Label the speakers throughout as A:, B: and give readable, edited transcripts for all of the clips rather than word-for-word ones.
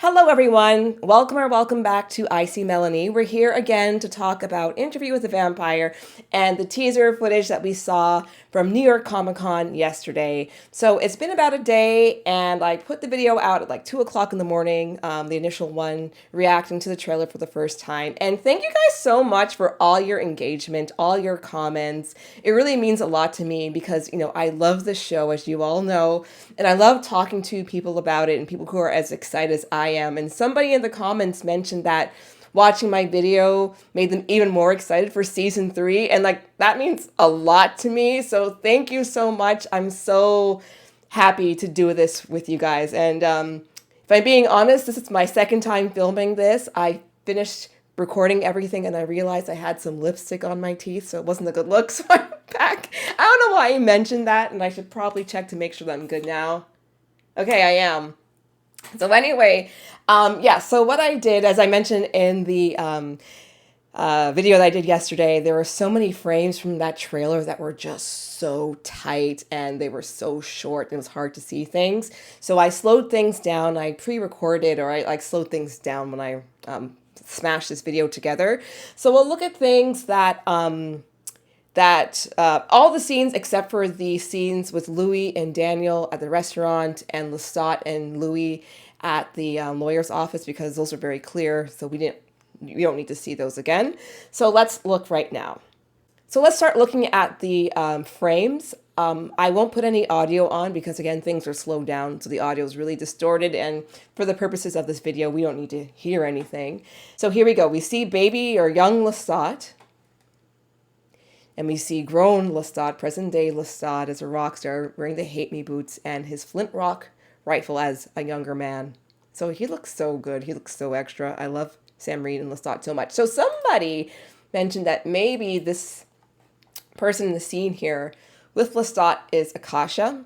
A: Hello, everyone. Welcome or welcome back to I See Melanie. We're here again to talk about Interview with the Vampire and the teaser footage that we saw from New York Comic Con yesterday. So it's been about a day, and I put the video out at like 2 o'clock in the morning, the initial one, reacting to the trailer for the first time. And thank you guys so much for all your engagement, all your comments. It really means a lot to me because, I love this show, as you all know, and I love talking to people about it and people who are as excited as I am. And somebody in the comments mentioned that watching my video made them even more excited for season 3. And that means a lot to me. So thank you so much. I'm so happy to do this with you guys. And if I'm being honest, this is my second time filming this. I finished recording everything and I realized I had some lipstick on my teeth, so it wasn't a good look. So I'm back. I don't know why I mentioned that, and I should probably check to make sure that I'm good now. Okay, I am. So anyway, so what I did, as I mentioned in the video that I did yesterday, there were so many frames from that trailer that were just so tight and they were so short and it was hard to see things. So I slowed things down. I pre-recorded, or I slowed things down when I smashed this video together. So we'll look at things that all the scenes except for the scenes with Louis and Daniel at the restaurant and Lestat and Louis at the lawyer's office, because those are very clear. So we don't need to see those again. So let's look right now. So let's start looking at the frames. I won't put any audio on because, again, things are slowed down, so the audio is really distorted, and for the purposes of this video, we don't need to hear anything. So here we go. We see baby or young Lestat, and we see grown Lestat, present-day Lestat, as a rock star, wearing the Hate Me boots and his flintlock rifle as a younger man. So he looks so good. He looks so extra. I love Sam Reid and Lestat so much. So somebody mentioned that maybe this person in the scene here with Lestat is Akasha.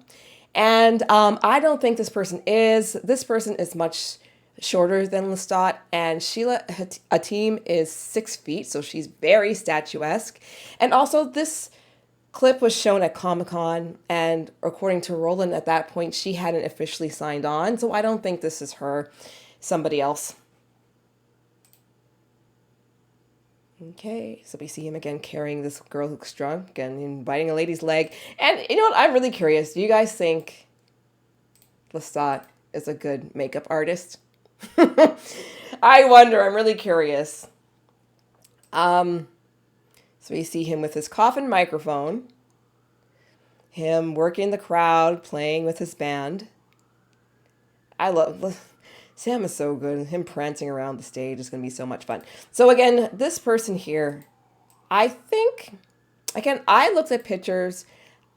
A: And I don't think this person is. This person is much shorter than Lestat, and Sheila Atim is 6 feet, so she's very statuesque. And also, this clip was shown at Comic-Con, and according to Roland, at that point, she hadn't officially signed on, so I don't think this is her. Somebody else. Okay, so we see him again carrying this girl who's drunk and biting a lady's leg. And you know what? I'm really curious. Do you guys think Lestat is a good makeup artist? I wonder. I'm really curious. So we see him with his coffin microphone, him working the crowd, playing with his band. Sam is so good. Him prancing around the stage is going to be so much fun. So again, this person here, I think, again, I looked at pictures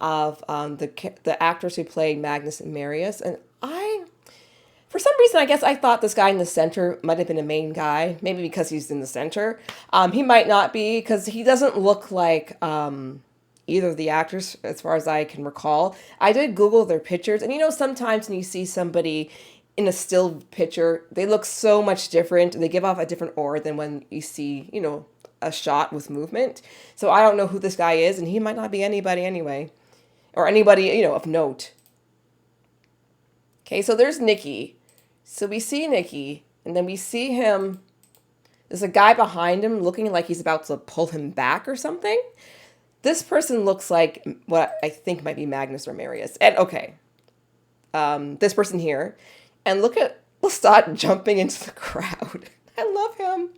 A: of the actors who played Magnus and Marius, and for some reason, I guess I thought this guy in the center might have been a main guy, maybe because he's in the center. He might not be, because he doesn't look like either of the actors, as far as I can recall. I did Google their pictures, and sometimes when you see somebody in a still picture, they look so much different, and they give off a different aura than when you see, a shot with movement. So I don't know who this guy is, and he might not be anybody anyway, or anybody, of note. Okay, so there's Nikki. So we see Nikki, and then we see him. There's a guy behind him looking like he's about to pull him back or something. This person looks like what I think might be Magnus or Marius. And okay, this person here. And look at Lestat jumping into the crowd. I love him.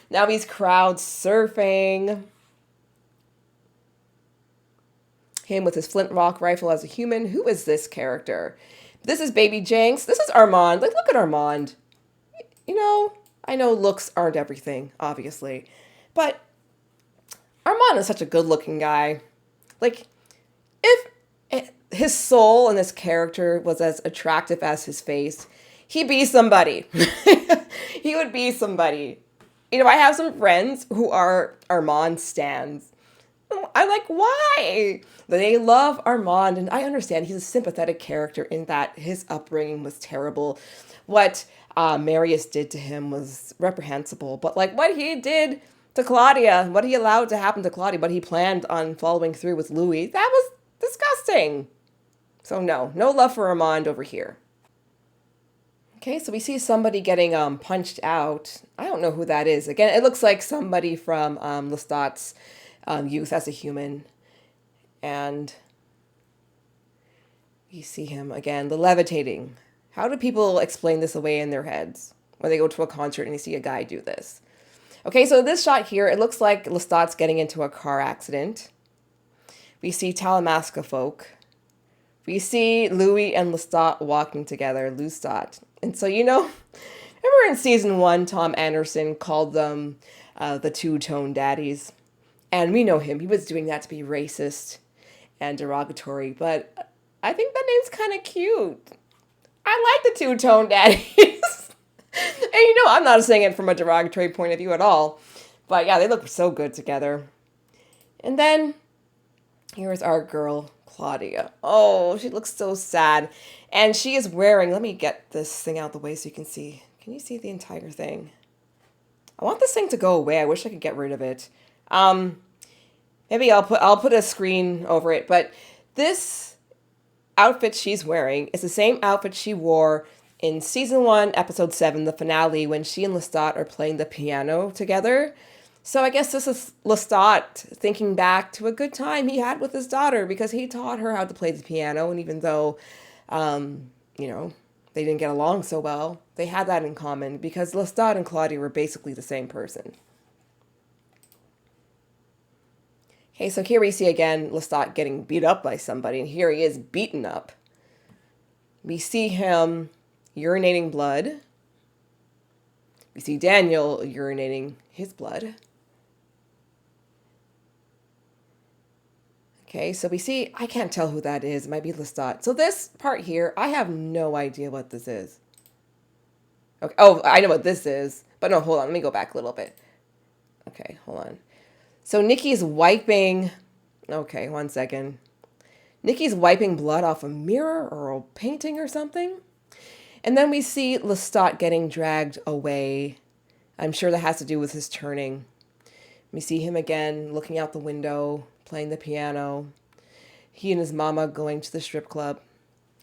A: Now he's crowd surfing. Him with his flintlock rifle as a human. Who is this character? This is Baby Jenks. This is Armand. Look at Armand. I know looks aren't everything, obviously. But Armand is such a good-looking guy. If his soul and his character was as attractive as his face, he'd be somebody. He would be somebody. I have some friends who are Armand stans. I'm like, why? They love Armand, and I understand he's a sympathetic character in that his upbringing was terrible. What Marius did to him was reprehensible, but what he did to Claudia, what he allowed to happen to Claudia, what he planned on following through with Louis, that was disgusting. So no love for Armand over here. Okay, so we see somebody getting punched out. I don't know who that is. Again, it looks like somebody from Lestat's youth as a human. And you see him again, the levitating. How do people explain this away in their heads when they go to a concert and they see a guy do this? Okay, so this shot here, it looks like Lestat's getting into a car accident. We see Talamasca folk. We see Louis and Lestat walking together, Lestat. And so, remember in season 1, Tom Anderson called them the two-tone daddies. And we know him. He was doing that to be racist and derogatory. But I think that name's kind of cute. I like the two-tone daddies. And I'm not saying it from a derogatory point of view at all. But yeah, they look so good together. And then here's our girl, Claudia. Oh, she looks so sad. And she is wearing, let me get this thing out the way so you can see. Can you see the entire thing? I want this thing to go away. I wish I could get rid of it. Maybe I'll put a screen over it. But this outfit she's wearing is the same outfit she wore in season 1, episode 7, the finale, when she and Lestat are playing the piano together. So I guess this is Lestat thinking back to a good time he had with his daughter because he taught her how to play the piano. And even though, they didn't get along so well, they had that in common because Lestat and Claudia were basically the same person. Okay, so here we see again Lestat getting beat up by somebody, and here he is beaten up. We see him urinating blood. We see Daniel urinating his blood. Okay, so we see, I can't tell who that is. It might be Lestat. So this part here, I have no idea what this is. Okay. Oh, I know what this is. But no, hold on. Let me go back a little bit. Okay, hold on. So Nikki's wiping... Okay, one second. Nikki's wiping blood off a mirror or a painting or something. And then we see Lestat getting dragged away. I'm sure that has to do with his turning. We see him again looking out the window, playing the piano. He and his mama going to the strip club.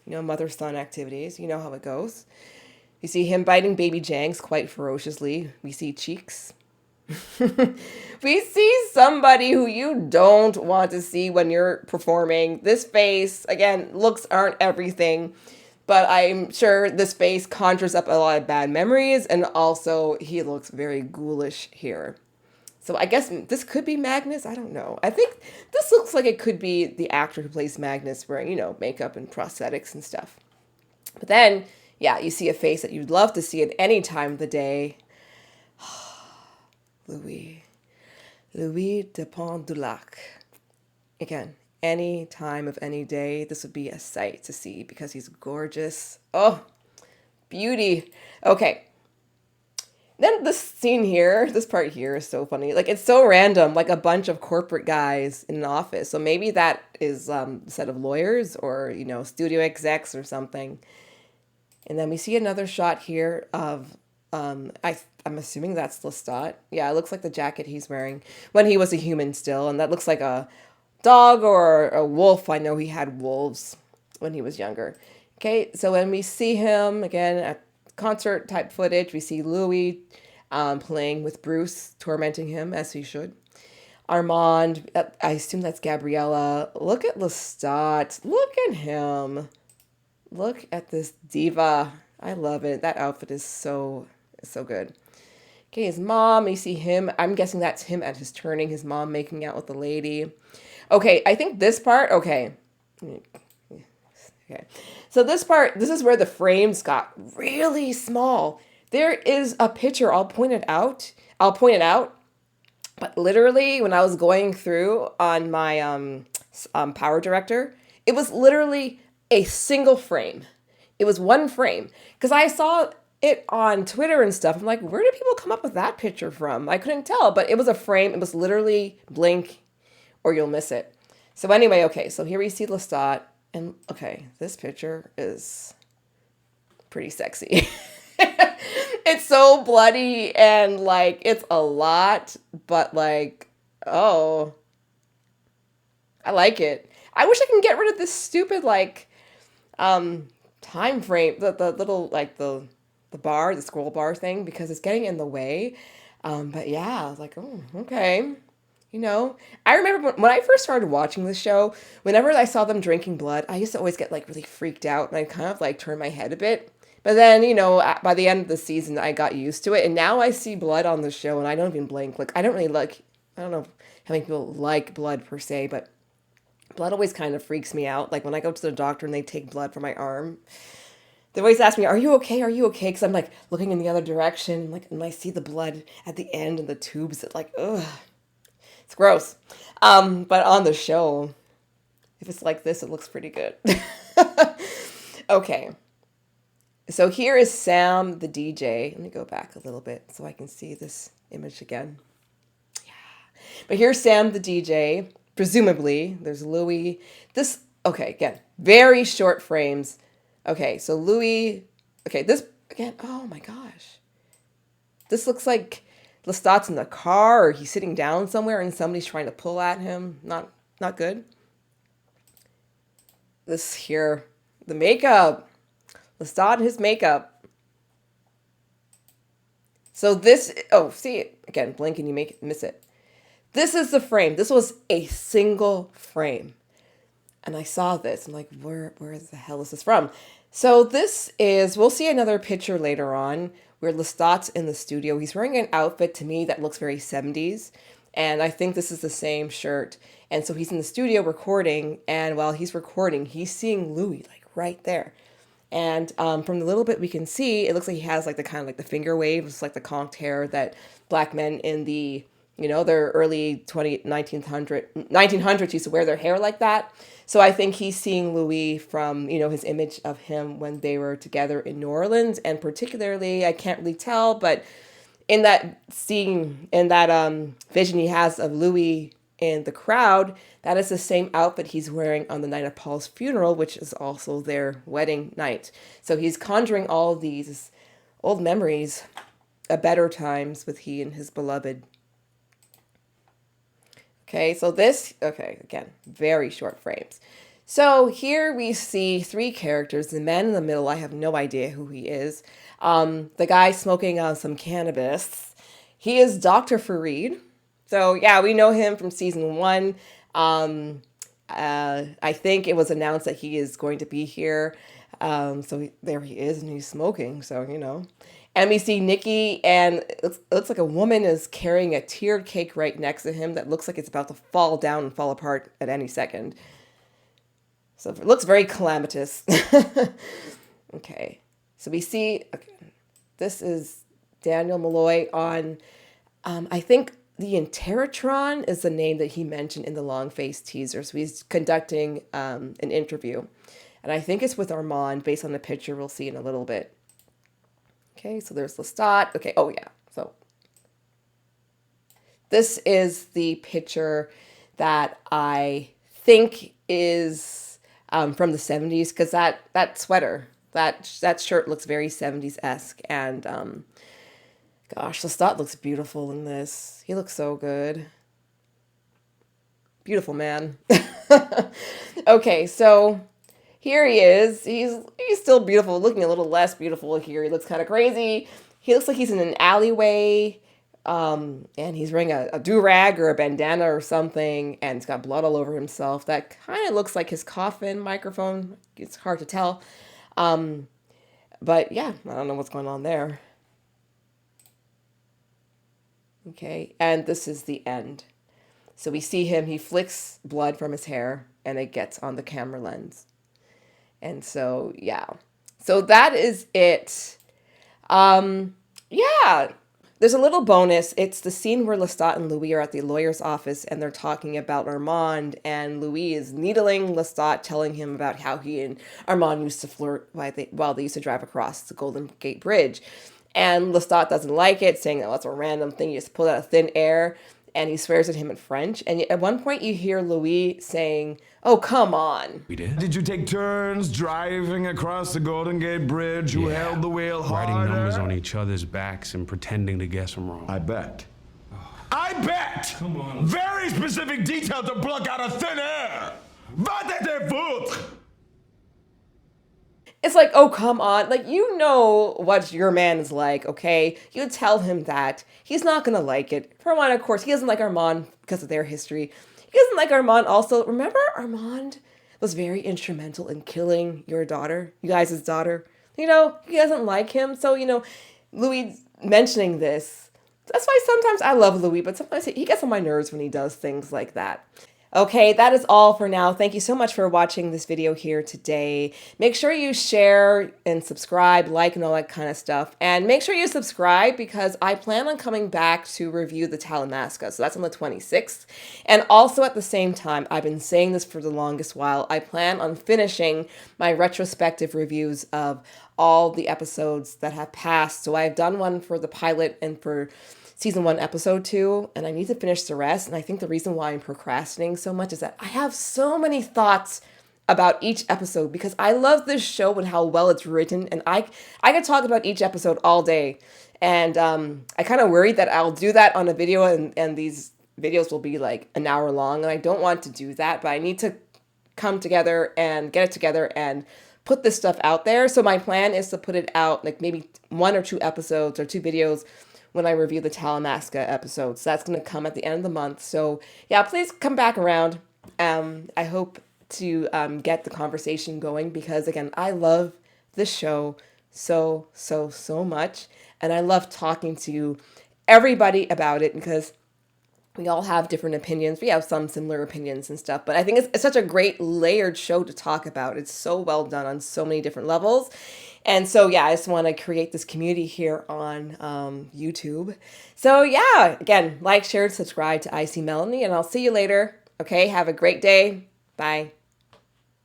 A: Mother-son activities. You know how it goes. We see him biting baby Janks quite ferociously. We see cheeks. We see somebody who you don't want to see when you're performing. This face, again, looks aren't everything. But I'm sure this face conjures up a lot of bad memories. And also, he looks very ghoulish here. So I guess this could be Magnus. I don't know. I think this looks like it could be the actor who plays Magnus wearing, makeup and prosthetics and stuff. But then, yeah, you see a face that you'd love to see at any time of the day. Louis de Pont du Lac. Again, any time of any day, this would be a sight to see because he's gorgeous. Oh, beauty. Okay. Then this scene here, this part here is so funny. Like, it's so random, like a bunch of corporate guys in an office. So maybe that is a set of lawyers or, studio execs or something. And then we see another shot here of, I'm assuming that's Lestat. Yeah, it looks like the jacket he's wearing when he was a human still. And that looks like a dog or a wolf. I know he had wolves when he was younger. Okay, so when we see him again at concert type footage, we see Louis playing with Bruce, tormenting him as he should. Armand, I assume that's Gabriella. Look at Lestat. Look at him. Look at this diva. I love it. That outfit is so good. Okay, his mom, you see him. I'm guessing that's him at his turning. His mom making out with the lady. Okay, I think this part, okay. So this is where the frames got really small. There is a picture, I'll point it out. But literally, when I was going through on my Power Director, it was literally a single frame. It was one frame. Because I saw it on Twitter and stuff. I'm like, where do people come up with that picture from? I couldn't tell, but it was a frame. It was literally blink or you'll miss it. So anyway, okay, so here we see Lestat. And okay, this picture is pretty sexy. It's so bloody and like it's a lot, but like, oh, I like it. I wish I can get rid of this stupid like time frame, the little like the bar, the scroll bar thing, because it's getting in the way. But yeah, I was like, oh, okay. You know, I remember when I first started watching this show, whenever I saw them drinking blood, I used to always get like really freaked out and I kind of like turn my head a bit. But then, you know, by the end of the season, I got used to it. And now I see blood on the show and I don't even blink. Like, I don't really like, I don't know how many people like blood per se, but blood always kind of freaks me out. Like when I go to the doctor and they take blood from my arm, they always ask me, "Are you okay? Are you okay?" Because I'm like looking in the other direction, and I see the blood at the end and the tubes. It's like, ugh, it's gross. But on the show, if it's like this, it looks pretty good. Okay, so here is Sam, the DJ. Let me go back a little bit so I can see this image again. Yeah, but here's Sam, the DJ. Presumably, there's Louis. Okay, again, very short frames. Okay, so Louis, okay, this, again, oh my gosh. This looks like Lestat's in the car or he's sitting down somewhere and somebody's trying to pull at him. Not good. This here, the makeup. Lestat and his makeup. So this, oh, see it, again, blink and you miss it. This is the frame. This was a single frame. And I saw this. I'm like, where the hell is this from? So this is, we'll see another picture later on where Lestat's in the studio. He's wearing an outfit to me that looks very 70s. And I think this is the same shirt. And so he's in the studio recording. And while he's recording, he's seeing Louis like right there. And from the little bit we can see, it looks like he has like the kind of like the finger waves, like the conked hair that black men in the, you know, their early 1900s used to wear their hair like that. So I think he's seeing Louis from, you know, his image of him when they were together in New Orleans. And particularly, I can't really tell, but in that scene, in that vision he has of Louis in the crowd, that is the same outfit he's wearing on the night of Paul's funeral, which is also their wedding night. So he's conjuring all these old memories of better times with he and his beloved. Okay, so this, okay, again, very short frames. So here we see three characters. The man in the middle, I have no idea who he is. The guy smoking some cannabis. He is Dr. Reid. So yeah, we know him from season 1. I think it was announced that he is going to be here. There he is, and he's smoking, so, you know. And we see Nikki, and it looks like a woman is carrying a tiered cake right next to him that looks like it's about to fall down and fall apart at any second. So it looks very calamitous. Okay, so we see, okay, this is Daniel Malloy on, I think the Interatron is the name that he mentioned in the long face teaser. So he's conducting an interview. And I think it's with Armand based on the picture we'll see in a little bit. Okay, so there's Lestat. Okay, oh yeah. So this is the picture that I think is from the 70s, because that sweater, that shirt looks very 70s-esque. And gosh, Lestat looks beautiful in this. He looks so good. Beautiful man. Okay, so here he is. He's still beautiful, looking a little less beautiful here. He looks kind of crazy. He looks like he's in an alleyway, and he's wearing a do-rag or a bandana or something, and he's got blood all over himself. That kind of looks like his coffin microphone. It's hard to tell. But yeah, I don't know what's going on there. Okay, and this is the end. So we see him, he flicks blood from his hair, and it gets on the camera lens. And so, yeah. So that is it. Yeah. There's a little bonus. It's the scene where Lestat and Louis are at the lawyer's office and they're talking about Armand, and Louis is needling Lestat, telling him about how he and Armand used to flirt while they used to drive across the Golden Gate Bridge. And Lestat doesn't like it, saying that that's a random thing you just pulled out of thin air. And he swears at him in French. And at one point you hear Louis saying, "Oh, come on."
B: We did?
C: Did you take turns driving across the Golden Gate Bridge? Who held the wheel harder?
B: Writing numbers on each other's backs and pretending to guess them wrong.
C: I bet. I bet!
B: Come on.
C: Very specific detail to pluck out of thin air! Va te foutre!
A: It's like, oh, come on. Like, you know what your man is like, okay? You tell him that. He's not going to like it. For one, of course, he doesn't like Armand because of their history. He doesn't like Armand also. Remember, Armand was very instrumental in killing your daughter, you guys' daughter. You know, he doesn't like him. So, you know, Louis mentioning this. That's why sometimes I love Louis, but sometimes he gets on my nerves when he does things like that. Okay, that is all for now. Thank you so much for watching this video here today. Make sure you share and subscribe, like, and all that kind of stuff. And make sure you subscribe because I plan on coming back to review the Talamasca. So that's on the 26th. And also at the same time, I've been saying this for the longest while, I plan on finishing my retrospective reviews of all the episodes that have passed. So I've done one for the pilot and for season 1, episode 2, and I need to finish the rest. And I think the reason why I'm procrastinating so much is that I have so many thoughts about each episode because I love this show and how well it's written. And I could talk about each episode all day. And I kind of worried that I'll do that on a video and these videos will be like an hour long. And I don't want to do that, but I need to come together and get it together and put this stuff out there. So my plan is to put it out like maybe 1 or 2 episodes or 2 videos when I review the Talamasca episodes. That's going to come at the end of the month. So yeah, please come back around. I hope to get the conversation going because again, I love this show so much. And I love talking to everybody about it because we all have different opinions. We have some similar opinions and stuff, but I think it's such a great layered show to talk about. It's so well done on so many different levels. And so, yeah, I just want to create this community here on YouTube. So, yeah, again, like, share, subscribe to IC Melanie, and I'll see you later. Okay, have a great day. Bye.